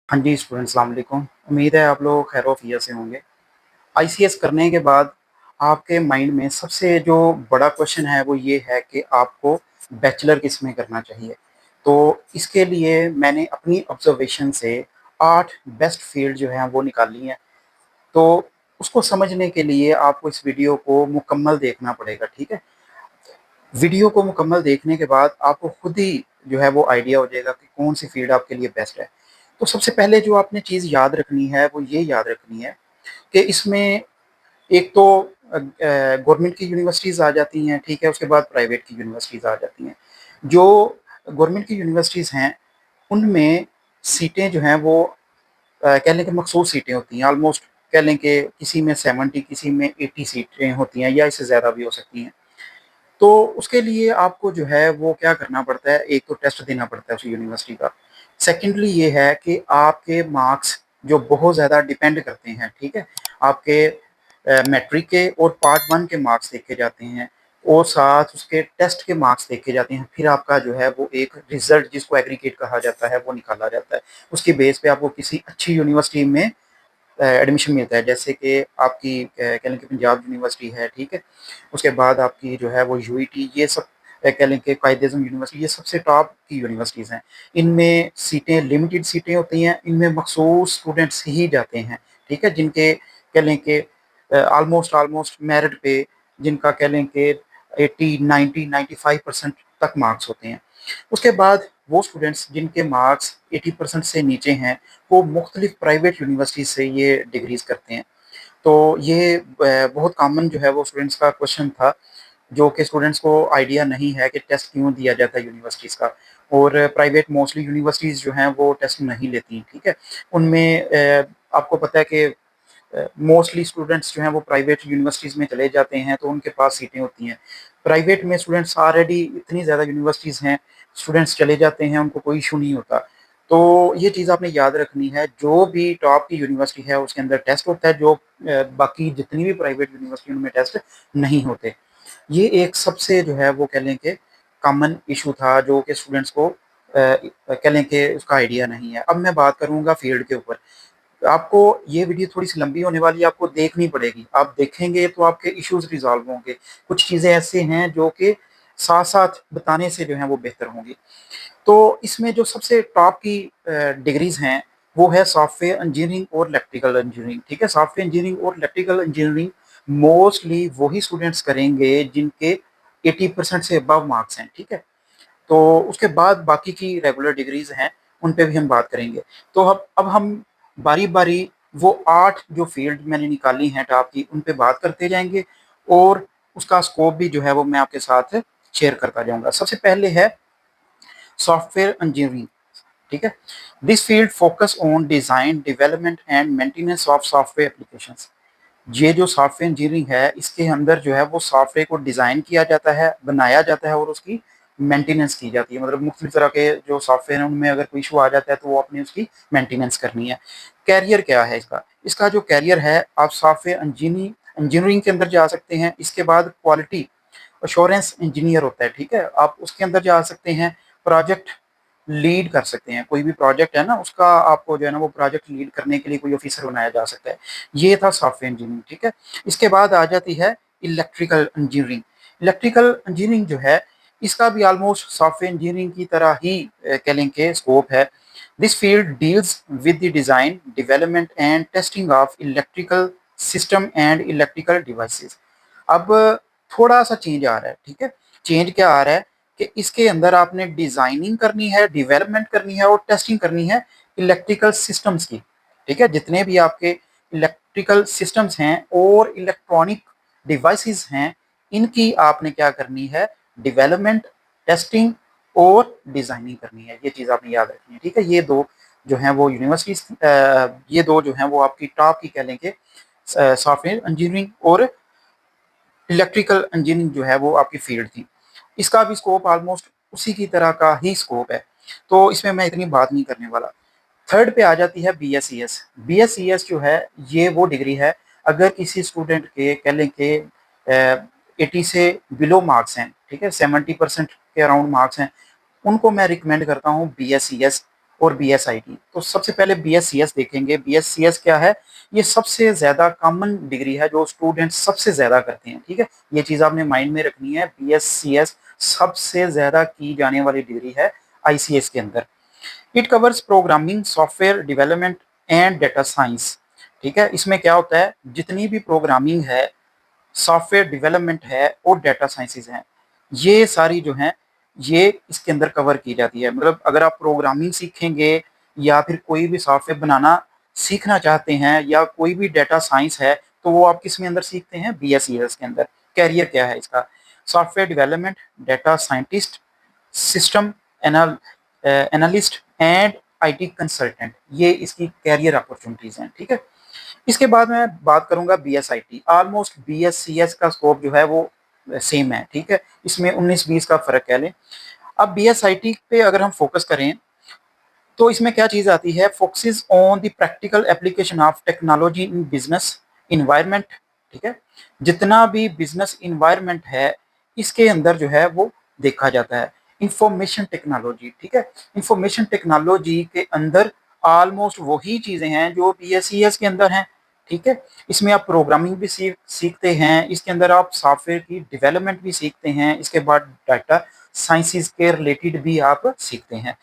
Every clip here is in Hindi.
हाँ जी, स्टूडेंट अस्सलाम वालेकुम। उम्मीद है आप लोग खैर-ओ-आफ़ियत से होंगे। आईसीएस करने के बाद आपके माइंड में सबसे जो बड़ा क्वेश्चन है वो ये है कि आपको बैचलर किसमें करना चाहिए। तो इसके लिए मैंने अपनी ऑब्ज़र्वेशन से 8 बेस्ट फ़ील्ड जो हैं वो निकाली हैं। तो उसको समझने के लिए आपको इस वीडियो को मुकम्मल देखना पड़ेगा, ठीक है? वीडियो को मुकम्मल देखने के बाद आपको खुद ही जो है वो आइडिया हो जाएगा कि कौन-सी फ़ील्ड आपके लिए बेस्ट है। तो सबसे पहले जो आपने चीज़ याद रखनी है वो ये याद रखनी है कि इसमें एक तो गवर्नमेंट की यूनिवर्सिटीज़ आ जाती हैं, ठीक है? उसके बाद प्राइवेट की यूनिवर्सिटीज़ आ जाती हैं। जो गवर्नमेंट की यूनिवर्सिटीज़ हैं, उनमें सीटें जो हैं वो कह लें कि मखसूस सीटें होती हैं। ऑलमोस्ट कह लें कि किसी में 70 किसी में 80 सीटें होती हैं या इससे ज़्यादा भी हो सकती हैं। तो उसके लिए आपको जो है वो क्या करना पड़ता है, एक तो टेस्ट देना पड़ता है उस यूनिवर्सिटी का। सेकेंडली ये है कि आपके मार्क्स जो बहुत ज़्यादा डिपेंड करते हैं, ठीक है? आपके मैट्रिक के और पार्ट 1 के मार्क्स देखे जाते हैं और साथ उसके टेस्ट के मार्क्स देखे जाते हैं। फिर आपका जो है वो एक रिज़ल्ट जिसको एग्रीगेट कहा जाता है वो निकाला जाता है। उसकी बेस पे आपको किसी अच्छी यूनिवर्सिटी में एडमिशन मिलता है। जैसे कि आपकी कह लें कि पंजाब यूनिवर्सिटी है, ठीक है? उसके बाद आपकी जो है वो यूईटी, ये सब कह लें कि कायद-ए-आज़म यूनिवर्सिटी, ये सबसे टॉप की यूनिवर्सिटीज़ हैं। इनमें सीटें लिमिटेड सीटें होती हैं, इनमें मखसूस स्टूडेंट्स ही जाते हैं, ठीक है? जिनके कह लें कि ऑलमोस्ट ऑलमोस्ट मेरिट पे जिनका कह लें कि 80, 90, 95% तक मार्क्स होते हैं। उसके बाद वो स्टूडेंट्स जिनके मार्क्स 80% से नीचे हैं, वो मुख्तलिफ प्राइवेट यूनिवर्सिटी से ये डिग्रीज़ करते हैं। तो ये बहुत कॉमन जो है वो स्टूडेंट्स का क्वेश्चन था, जो कि स्टूडेंट्स को आइडिया नहीं है कि टेस्ट क्यों दिया जाता है यूनिवर्सिटीज़ का। और प्राइवेट मोस्टली यूनिवर्सिटीज़ जो हैं वो टेस्ट नहीं लेती, ठीक है? उनमें आपको पता है कि मोस्टली स्टूडेंट्स जो हैं वो प्राइवेट यूनिवर्सिटीज़ में चले जाते हैं, तो उनके पास सीटें होती हैं। प्राइवेट में स्टूडेंट्स ऑलरेडी इतनी ज़्यादा यूनिवर्सिटीज़ हैं, स्टूडेंट्स चले जाते हैं, उनको कोई इश्यू नहीं होता। तो ये चीज़ आपने याद रखनी है, जो भी टॉप की यूनिवर्सिटी है उसके अंदर टेस्ट होता है, जो बाकी जितनी भी प्राइवेट यूनिवर्सिटी उनमें टेस्ट नहीं होते। ये एक सबसे जो है वो कह लें कि कॉमन इश्यू था, जो कि स्टूडेंट्स को कह लें कि उसका आइडिया नहीं है। अब मैं बात करूँगा फ़ील्ड के ऊपर। आपको ये वीडियो थोड़ी-सी लंबी होने वाली है, आपको देखनी पड़ेगी। आप देखेंगे तो आपके इश्यूज़ रिज़ॉल्व होंगे। कुछ चीज़ें ऐसे हैं जो कि साथ-साथ बताने से जो हैं वो बेहतर होंगी। तो इसमें जो सबसे टॉप की डिग्रीज़ हैं, वो है सॉफ्टवेयर इंजीनियरिंग और इलेक्ट्रिकल इंजीनियरिंग, ठीक है? सॉफ्टवेयर इंजीनियरिंग और इलेक्ट्रिकल इंजीनियरिंग मोस्टली वही स्टूडेंट्स करेंगे जिनके 80% से अबव मार्क्स हैं, ठीक है? तो उसके बाद बाकी की रेगुलर डिग्रीज़ हैं, उन पे भी हम बात करेंगे। तो अब हम बारी-बारी वो 8 जो फ़ील्ड मैंने निकाली हैं टॉप की, उन पे बात करते जाएँगे और उसका स्कोप भी जो है वो मैं आपके साथ शेयर करता जाऊँगा। सबसे पहले है सॉफ्टवेयर इंजीनियरिंग, ठीक है? This field focus on design, development and maintenance of software applications. ये जो सॉफ्टवेयर इंजीनियरिंग है, इसके अंदर जो है वो सॉफ्टवेयर को डिज़ाइन किया जाता है, बनाया जाता है और उसकी मेंटेनेंस की जाती है। मतलब मुख्तलिफ तरह के जो सॉफ्टवेयर हैं, उनमें अगर कोई इश्यू आ जाता है, तो वो आपने उसकी मेंटेनेंस करनी है। कैरियर क्या है इसका? इसका जो कैरियर है, आप सॉफ्टवेयर इंजीनियरिंग के अंदर जा सकते हैं। इसके बाद क्वालिटी एश्योरेंस इंजीनियर होता है, ठीक है? आप उसके अंदर जा सकते हैं। प्रोजेक्ट लीड कर सकते हैं। कोई भी प्रोजेक्ट है ना, उसका आपको जो है ना वो प्रोजेक्ट लीड करने के लिए कोई ऑफिसर बनाया जा सकता है। ये था सॉफ्टवेयर इंजीनियरिंग, ठीक है? इसके बाद आ जाती है इलेक्ट्रिकल इंजीनियरिंग। इलेक्ट्रिकल इंजीनियरिंग जो है, इसका भी ऑलमोस्ट सॉफ्टवेयर इंजीनियरिंग की तरह ही कह लें कि स्कोप है। This field deals with the design, development and testing of electrical system and electrical devices. अब थोड़ा-सा चेंज आ रहा है, ठीक है? चेंज क्या आ रहा है कि इसके अंदर आपने डिज़ाइनिंग करनी है, डेवलपमेंट करनी है और टेस्टिंग करनी है इलेक्ट्रिकल सिस्टम्स की, ठीक है? जितने भी आपके इलेक्ट्रिकल सिस्टम्स हैं और इलेक्ट्रॉनिक डिवाइसेज़ हैं, इनकी आपने क्या करनी है, डेवलपमेंट, टेस्टिंग और डिज़ाइनिंग करनी है। ये चीज़ आपने याद रखनी है, ठीक है? ये 2 जो हैं वो यूनिवर्सिटीज़ ये 2 जो हैं वो आपकी टॉप की कह लें कि सॉफ्टवेयर इंजीनियरिंग और इलेक्ट्रिकल इंजीनियरिंग जो है वो आपकी फ़ील्ड थी। इसका भी स्कोप ऑलमोस्ट उसी की तरह का ही स्कोप है, तो इसमें मैं इतनी बात नहीं करने वाला। थर्ड पे आ जाती है बीएसईएस। बीएसईएस जो है, ये वो डिग्री है, अगर किसी स्टूडेंट के कह लें कि 80 से बिलो मार्क्स हैं, ठीक है? 70% के अराउंड मार्क्स हैं, उनको मैं रिकमेंड करता हूँ बीएसईएस और BSIT। तो सबसे पहले BSCS देखेंगे। BSCS क्या है? ये सबसे ज़्यादा कॉमन डिग्री है जो स्टूडेंट सबसे ज़्यादा करते हैं, ठीक है? ये चीज़ आपने माइंड में रखनी है। BSCS सबसे ज़्यादा की जाने वाली डिग्री है ICS के अंदर। It covers programming, software development and data science, ठीक है? इसमें क्या होता है, जितनी भी प्रोग्रामिंग है, सॉफ्टवेयर डेवलपमेंट है और डेटा साइंसेज हैं, ये सारी जो हैं ये इसके अंदर कवर की जाती है। मतलब अगर आप प्रोग्रामिंग सीखेंगे या फिर कोई भी सॉफ्टवेयर बनाना सीखना चाहते हैं या कोई भी डेटा साइंस है, तो वो आप किस में अंदर सीखते हैं? BSCS के अंदर। कैरियर क्या है इसका? Software development, data scientist, system analyst and IT consultant, ये इसकी कैरियर अपॉर्चुनिटीज हैं, ठीक है? इसके बाद मैं बात करूंगा BSIT। ऑलमोस्ट BSCS का स्कोप जो है वो सेम है, ठीक है? इसमें 19-20 का फर्क कह लें। अब BSIT पे अगर हम फोकस करें तो इसमें क्या चीज आती है? Focuses on the practical application of technology in business environment, ठीक है? जितना भी बिजनेस इन्वायरमेंट है इसके अंदर जो है वो देखा जाता है। इंफॉर्मेशन टेक्नोलॉजी, ठीक है? इंफॉर्मेशन टेक्नोलॉजी के अंदर ऑलमोस्ट वही चीजें हैं जो BSCS के अंदर हैं, ठीक है? इसमें आप प्रोग्रामिंग भी सीखते हैं, इसके अंदर आप सॉफ्टवेयर की डेवलपमेंट भी सीखते हैं, इसके बाद डाटा साइंसेस के रिलेटेड भी आप सीखते हैं।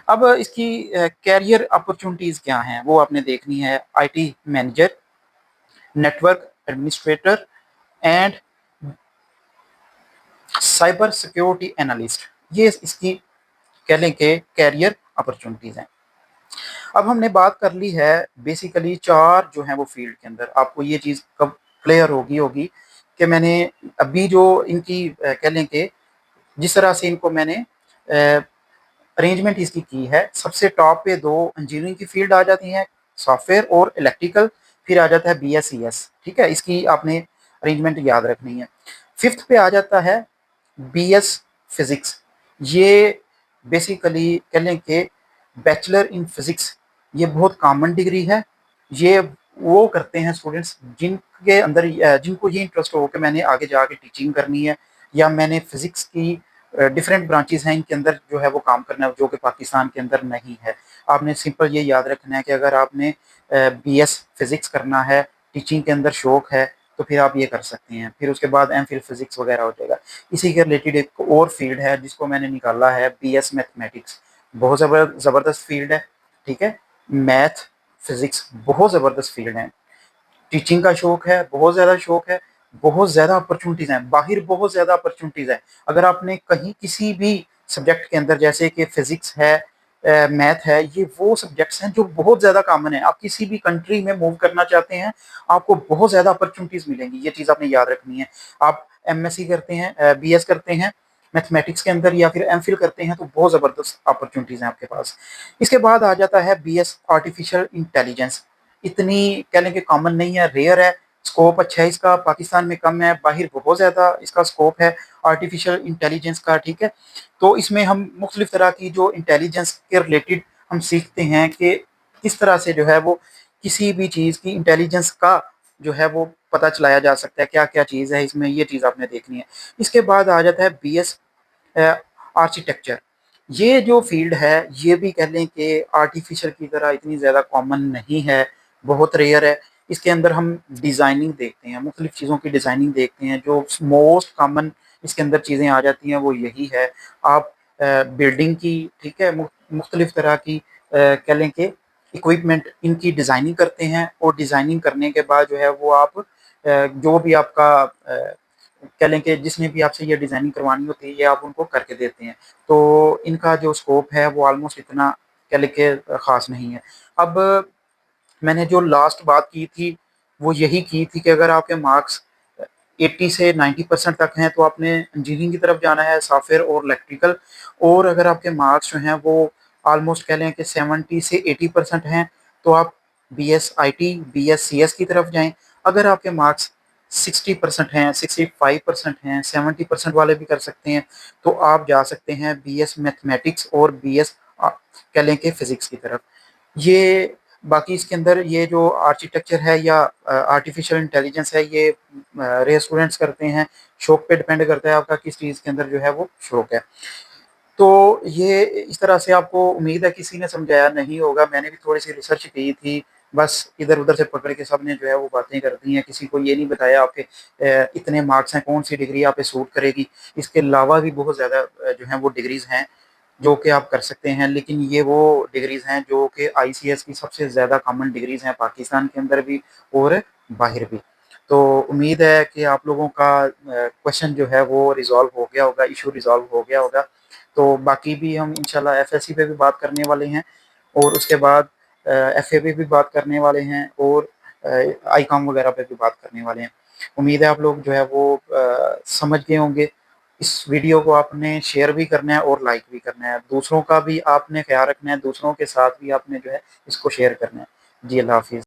अब इसकी कैरियर अपॉर्चुनिटीज क्या हैं वो आपने देखनी है। IT manager, network administrator and cyber security analyst, ये इसकी कह लें कि कैरियर अपॉर्चुनिटीज हैं। अब हमने बात कर ली है बेसिकली 4 जो हैं वो फील्ड के अंदर। आपको ये चीज़ कब क्लियर होगी कि मैंने अभी जो इनकी कह लें कि जिस तरह से इनको मैंने अरेंजमेंट इसकी की है, सबसे टॉप पे 2 इंजीनियरिंग की फील्ड आ जाती हैं, सॉफ्टवेयर और इलेक्ट्रिकल, फिर आ जाता है BSCS, ठीक है? इसकी आपने अरेंजमेंट याद रखनी है। 5th पे आ जाता है BS फिजिक्स। ये बेसिकली कह लें कि बैचलर इन फिजिक्स, ये बहुत कॉमन डिग्री है। ये वो करते हैं स्टूडेंट्स जिनके अंदर जिनको ये इंटरेस्ट हो कि मैंने आगे जाके टीचिंग करनी है या मैंने फिजिक्स की डिफरेंट ब्रांचेस हैं इनके अंदर जो है वो काम करना है, जो कि पाकिस्तान के अंदर नहीं है। आपने सिंपल ये याद रखना है कि अगर आपने BS फिजिक्स करना है, टीचिंग के अंदर शौक है, तो फिर आप ये कर सकते हैं। फिर उसके बाद MPhil फिजिक्स वगैरह हो जाएगा। इसी के रिलेटेड एक और फील्ड है जिसको मैंने निकाला है, BS मैथमेटिक्स। बहुत ज़बरदस्त फील्ड है, ठीक है? मैथ फिजिक्स बहुत ज़बरदस्त फील्ड है। टीचिंग का शौक है, बहुत ज़्यादा शौक है, बहुत ज़्यादा अपॉर्चुनिटीज़ हैं, बाहर बहुत ज़्यादा अपॉर्चुनिटीज़ हैं। अगर आपने कहीं किसी भी सब्जेक्ट के अंदर, जैसे कि फिजिक्स है, मैथ है, ये वो सब्जेक्ट्स हैं जो बहुत ज़्यादा कॉमन है। आप किसी भी कंट्री में मूव करना चाहते हैं, आपको बहुत ज़्यादा अपॉर्चुनिटीज़ मिलेंगी, ये चीज़ आपने याद रखनी है। आप MSc करते हैं, BS करते हैं मैथमेटिक्स के अंदर या फिर MPhil करते हैं, तो बहुत ज़बरदस्त अपॉर्चुनिटीज़ हैं आपके पास। इसके बाद आ जाता है BS आर्टिफिशियल इंटेलिजेंस। इतनी कह लें कि कॉमन नहीं है, रेयर है, स्कोप अच्छा है इसका, पाकिस्तान में कम है, बाहर बहुत ज़्यादा इसका स्कोप है आर्टिफिशियल इंटेलिजेंस का, ठीक है? तो इसमें हम मुख्तलिफ तरह की जो इंटेलिजेंस के रिलेटेड हम सीखते हैं कि किस तरह से जो है वो किसी भी चीज़ की इंटेलिजेंस का जो है वो पता चलाया जा सकता है, क्या क्या चीज़ है इसमें, ये चीज़ आपने देखनी है। इसके बाद आ जाता है BS आर्किटेक्चर। ये जो फील्ड है ये भी कह लें कि आर्टिफिशियल की तरह इतनी ज़्यादा कॉमन नहीं है, बहुत रेयर है। इसके अंदर हम डिज़ाइनिंग देखते हैं, मुख्तलिफ चीज़ों की डिज़ाइनिंग देखते हैं। जो मोस्ट कॉमन इसके अंदर चीज़ें आ जाती हैं वो यही है। आप बिल्डिंग की, ठीक है, मुख्तलिफ तरह की कह लें कि इक्विपमेंट इनकी डिज़ाइनिंग करते हैं और डिज़ाइनिंग करने के बाद जो है वो आप जो भी आपका कह लें कि जिसने भी आपसे ये डिज़ाइनिंग करवानी होती है ये आप उनको करके देते हैं। तो इनका जो स्कोप है वो ऑलमोस्ट इतना कह लें कि ख़ास नहीं है। अब मैंने जो लास्ट बात की थी वो यही की थी कि अगर आपके मार्क्स 80 से 90% तक हैं तो आपने इंजीनियरिंग की तरफ जाना है, सॉफ्टवेयर और इलेक्ट्रिकल। और अगर आपके मार्क्स जो हैं वो ऑलमोस्ट कह लें कि 70 से 80% हैं तो आप BSIT, BSCS की तरफ जाएं। अगर आपके मार्क्स 60% हैं, 65% हैं, 70% वाले भी कर सकते हैं, तो आप जा सकते हैं BS मैथमेटिक्स और BS कह लें कि फिजिक्स की तरफ। ये बाकी इसके अंदर ये जो आर्किटेक्चर है या आर्टिफिशियल इंटेलिजेंस है, ये रेयर स्टूडेंट्स करते हैं। शौक पे डिपेंड करता है आपका किस चीज़ के अंदर जो है वो शौक है। तो ये इस तरह से आपको उम्मीद है किसी ने समझाया नहीं होगा, मैंने भी थोड़ी-सी रिसर्च की थी, बस इधर-उधर से पकड़ के सबने जो है वो बातें कर दी हैं, किसी को ये नहीं बताया आपके इतने मार्क्स हैं, कौन-सी डिग्री आप पे सूट करेगी। इसके अलावा भी बहुत ज़्यादा जो हैं वो डिग्रीज़ हैं, जो कि आप कर सकते हैं, लेकिन ये वो डिग्रीज़ हैं जो कि आईसीएस की सबसे ज़्यादा कॉमन डिग्रीज़ हैं पाकिस्तान के अंदर भी और बाहर भी। तो उम्मीद है कि आप लोगों का क्वेश्चन जो है वो रिज़ॉल्व हो गया होगा, इश्यू रिज़ॉल्व हो गया होगा। तो बाकी भी हम इंशाल्लाह एफएससी पे भी बात करने वाले हैं और उसके बाद एफए पे भी बात करने वाले हैं और आईकॉम वगैरह पे भी बात करने वाले हैं। उम्मीद है आप लोग जो है वो समझ गए होंगे। इस वीडियो को आपने शेयर भी करना है और लाइक भी करना है। दूसरों का भी आपने ख़्याल रखना है, दूसरों के साथ भी आपने जो है इसको शेयर करना है। जी, अल्लाह हाफ़िज़।